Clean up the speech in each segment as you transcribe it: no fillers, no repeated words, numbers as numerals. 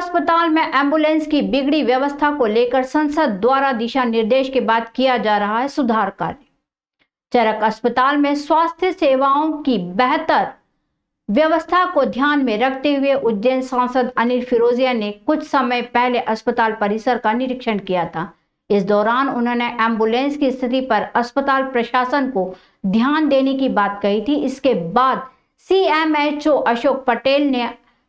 अस्पताल में एम्बुलेंस की बिगड़ी व्यवस्था को लेकर संसद द्वारा दिशा निर्देश के बाद किया जा रहा है सुधार कार्य। चरक अस्पताल में स्वास्थ्य सेवाओं की बेहतर व्यवस्था को ध्यान में रखते हुए उज्जैन सांसद अनिल फिरोजिया ने कुछ समय पहले अस्पताल परिसर का निरीक्षण किया था। इस दौरान उन्होंने एम्बुलेंस की स्थिति पर अस्पताल प्रशासन को ध्यान देने की बात कही थी। इसके बाद CMHO अशोक पटेल ने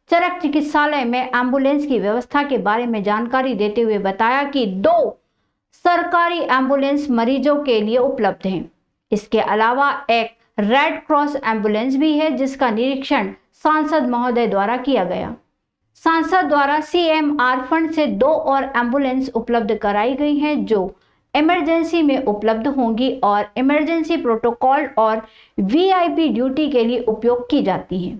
चरक चिकित्सालय में एम्बुलेंस की व्यवस्था के बारे में जानकारी देते हुए बताया कि 2 सरकारी एम्बुलेंस मरीजों के लिए उपलब्ध हैं। इसके अलावा एक रेड क्रॉस एम्बुलेंस भी है, जिसका निरीक्षण सांसद महोदय द्वारा किया गया। सांसद द्वारा CMR फंड से 2 और एम्बुलेंस उपलब्ध कराई गई हैं, जो इमरजेंसी में उपलब्ध होंगी और इमरजेंसी प्रोटोकॉल और VIP ड्यूटी के लिए उपयोग की जाती हैं।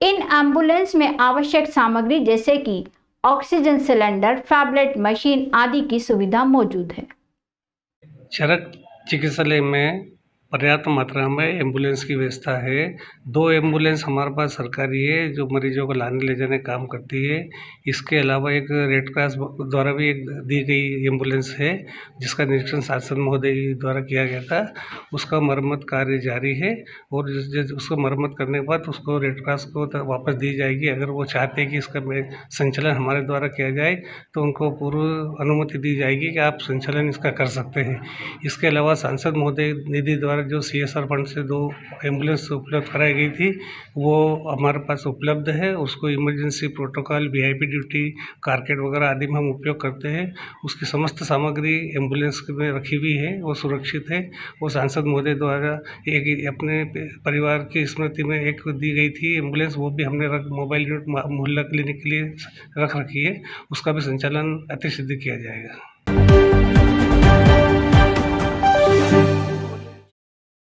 इन एम्बुलेंस में आवश्यक सामग्री जैसे कि ऑक्सीजन सिलेंडर, फैबलेट मशीन आदि की सुविधा मौजूद है। चरक चिकित्सालय में पर्याप्त मात्रा में एम्बुलेंस की व्यवस्था है। 2 एम्बुलेंस हमारे पास सरकारी है जो मरीजों को लाने ले जाने का काम करती है। इसके अलावा एक रेड क्रॉस द्वारा भी एक दी गई एम्बुलेंस है, जिसका निरीक्षण सांसद महोदय द्वारा किया गया था। उसका मरम्मत कार्य जारी है और उसको मरम्मत करने के बाद उसको रेड क्रॉस को वापस दी जाएगी। अगर वो चाहते हैं कि इसका संचालन हमारे द्वारा किया जाए तो उनको पूर्व अनुमति दी जाएगी कि आप संचालन इसका कर सकते हैं। इसके अलावा सांसद महोदय निधि द्वारा जो CSR फंड से 2 एम्बुलेंस उपलब्ध कराई गई थी, वो हमारे पास उपलब्ध है। उसको इमरजेंसी प्रोटोकॉल, VIP ड्यूटी, कारकेट वगैरह आदि में हम उपयोग करते हैं। उसकी समस्त सामग्री एम्बुलेंस में रखी हुई है, वो सुरक्षित है। वो सांसद महोदय द्वारा एक अपने परिवार की स्मृति में एक दी गई थी एम्बुलेंस, वो भी हमने मोबाइल यूनिट मोहल्ला क्लिनिक के लिए रख रखी है। उसका भी संचालन अतिशीघ्र किया जाएगा।